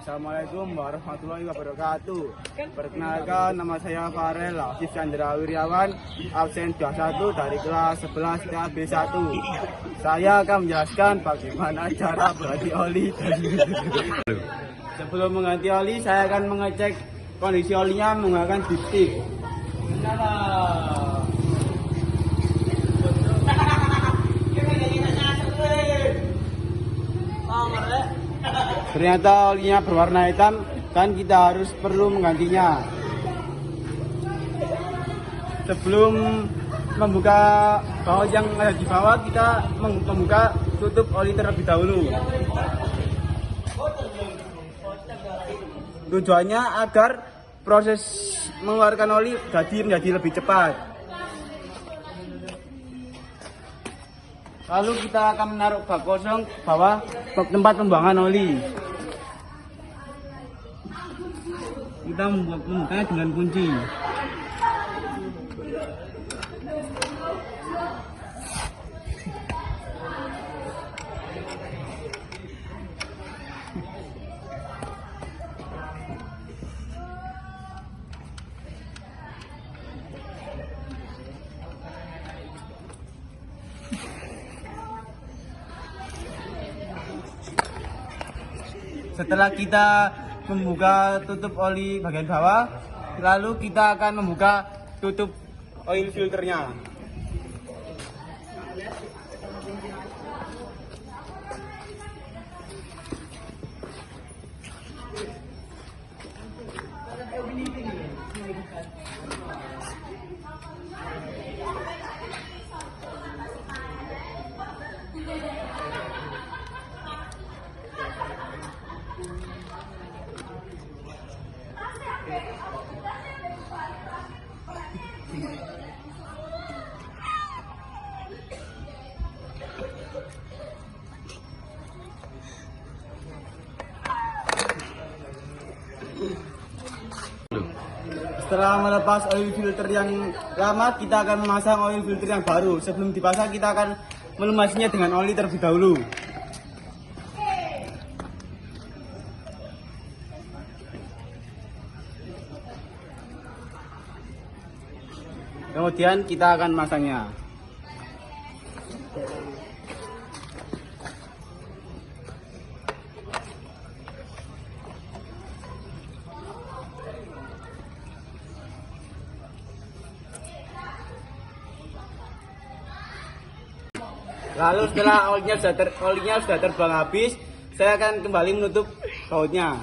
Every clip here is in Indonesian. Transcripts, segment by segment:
Assalamualaikum warahmatullahi wabarakatuh. Perkenalkan, nama saya Farel Afif Chandra Wiryawan, absen 21 dari kelas 11 TAB1. Saya akan menjelaskan bagaimana cara mengganti oli. Sebelum mengganti oli, saya akan mengecek kondisi olinya menggunakan dipstick. Ternyata olinya berwarna hitam dan kita perlu menggantinya. Sebelum membuka baut yang ada di bawah, kita membuka tutup oli terlebih dahulu. Tujuannya agar proses mengeluarkan oli menjadi lebih cepat. Lalu kita akan menaruh bak kosong bawah tempat pembuangan oli. Kita membukanya dengan kunci. Setelah kita membuka tutup oli bagian bawah, lalu kita akan membuka tutup oil filternya. Setelah melepas oil filter yang lama, kita akan memasang oil filter yang baru. Sebelum dipasang, kita akan melumasinya dengan oli terlebih dahulu. Kemudian kita akan memasangnya. Lalu setelah olinya sudah terbuang habis, saya akan kembali menutup bautnya.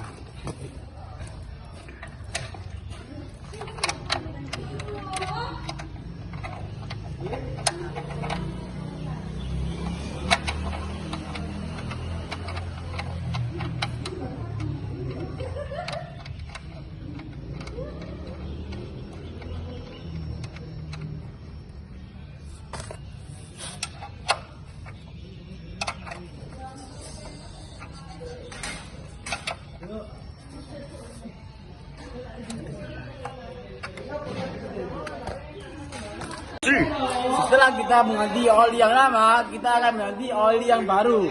Setelah kita mengganti oli yang lama, kita akan mengganti oli yang baru.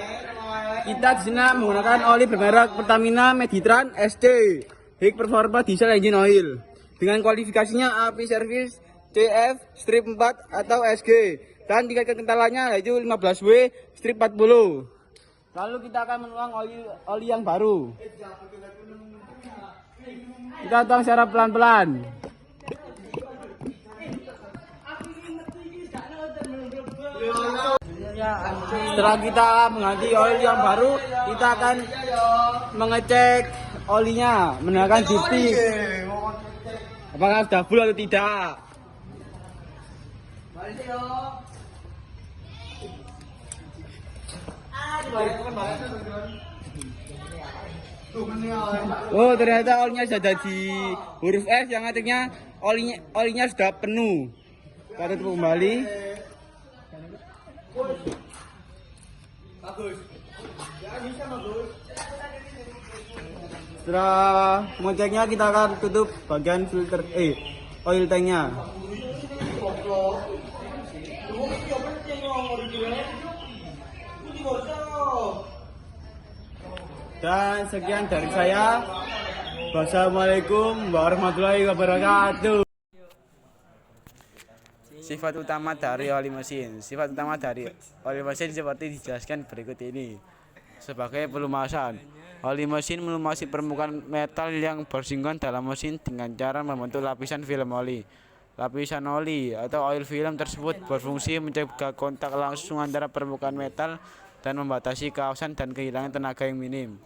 Kita di sini menggunakan oli bermerek Pertamina Meditran ST High Performance Diesel Engine Oil dengan kualifikasinya AP Service CF strip 4 atau SG dan tingkat kekentalannya yaitu 15W strip 40. Lalu kita akan menuang oli yang baru. Kita tuang secara pelan-pelan. Setelah kita mengganti oli yang baru, kita akan mengecek olinya menggunakan dipstick. Apakah sudah full atau tidak? Oh, ternyata olinya sudah jadi huruf S yang artinya olinya sudah penuh. Kita tutup kembali. Setelah mengeceknya, kita akan tutup bagian filter oil tanknya. Dan sekian dari saya. Wassalamualaikum warahmatullahi wabarakatuh. Sifat utama dari oli mesin. Sifat utama dari oli mesin seperti dijelaskan berikut ini. Sebagai pelumasan, oli mesin melumasi permukaan metal yang bersinggungan dalam mesin dengan cara membentuk lapisan film oli. Lapisan oli atau oil film tersebut berfungsi mencegah kontak langsung antara permukaan metal dan membatasi keausan dan kehilangan tenaga yang minim.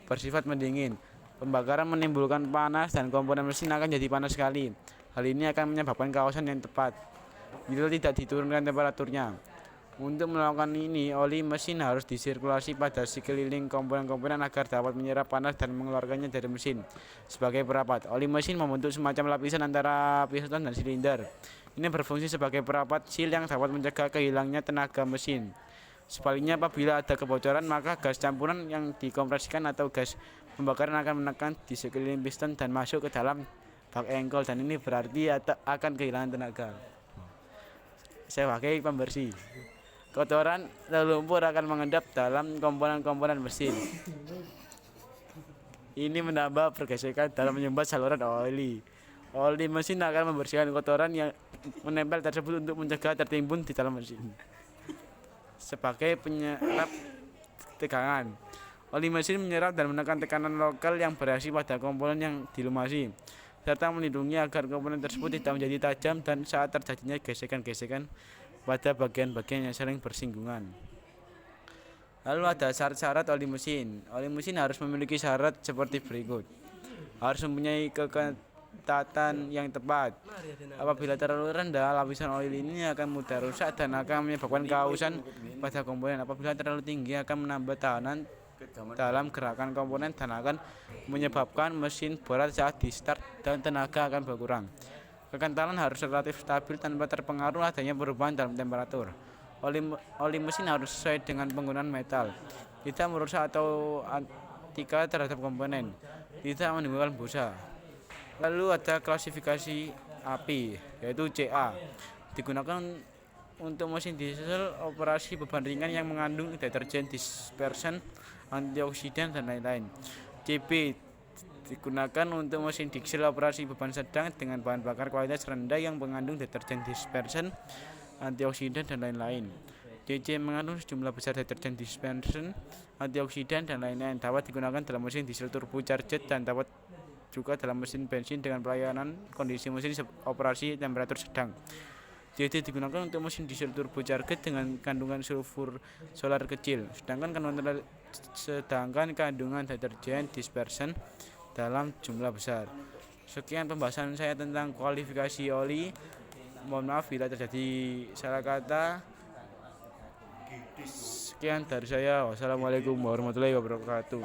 Bersifat mendingin, pembakaran menimbulkan panas dan komponen mesin akan jadi panas sekali. Hal ini akan menyebabkan keausan yang tepat bila tidak diturunkan temperaturnya. Untuk melakukan ini, oli mesin harus disirkulasi pada sekeliling komponen-komponen agar dapat menyerap panas dan mengeluarkannya dari mesin. Sebagai perapat, oli mesin membentuk semacam lapisan antara piston dan silinder. Ini berfungsi sebagai perapat seal yang dapat mencegah kehilangnya tenaga mesin. Sebaliknya, apabila ada kebocoran, maka gas campuran yang dikompresikan atau gas pembakaran akan menekan di sekeliling piston dan masuk ke dalam bak engkol, dan ini berarti akan kehilangan tenaga. Saya pakai pembersih. Kotoran atau lumpur akan mengendap dalam komponen-komponen mesin. Ini menambah pergesekan dalam menyumbat saluran oli. Oli mesin akan membersihkan kotoran yang menempel tersebut untuk mencegah tertimbun di dalam mesin. Sebagai penyerap tegangan, oli mesin menyerap dan menekan tekanan lokal yang bereaksi pada komponen yang dilumasi, serta melindungi agar komponen tersebut tidak menjadi tajam dan saat terjadinya gesekan-gesekan pada bagian-bagian yang saling bersinggungan. Lalu ada syarat-syarat oli mesin. Oli mesin harus memiliki syarat seperti berikut. Harus mempunyai keketatan yang tepat. Apabila terlalu rendah, lapisan oli ini akan mudah rusak dan akan menyebabkan keausan pada komponen. Apabila terlalu tinggi, akan menambah tekanan dalam gerakan komponen dan akan menyebabkan mesin berat saat di start dan tenaga akan berkurang. Kekentalan harus relatif stabil tanpa terpengaruh adanya perubahan dalam temperatur. Oli mesin harus sesuai dengan penggunaan metal, tidak merusak atau antika terhadap komponen, tidak menimbulkan busa. Lalu ada klasifikasi API, yaitu CA, digunakan untuk mesin diesel operasi beban ringan yang mengandung deterjen, dispersan, antioksidan, dan lain-lain. CB digunakan untuk mesin diesel operasi beban sedang dengan bahan bakar kualitas rendah yang mengandung deterjen, dispersan, antioksidan, dan lain-lain. CC mengandung sejumlah besar deterjen, dispersan, antioksidan, dan lain-lain. Dapat digunakan dalam mesin diesel turbocharged dan dapat juga dalam mesin bensin dengan pelayanan kondisi mesin operasi temperatur sedang. JD digunakan untuk mesin diesel turbocharged dengan kandungan sulfur solar kecil, sedangkan kandungan deterjen, dispersan dalam jumlah besar. Sekian pembahasan saya tentang kualifikasi oli. Mohon maaf bila terjadi salah kata. Sekian dari saya. Wassalamualaikum warahmatullahi wabarakatuh.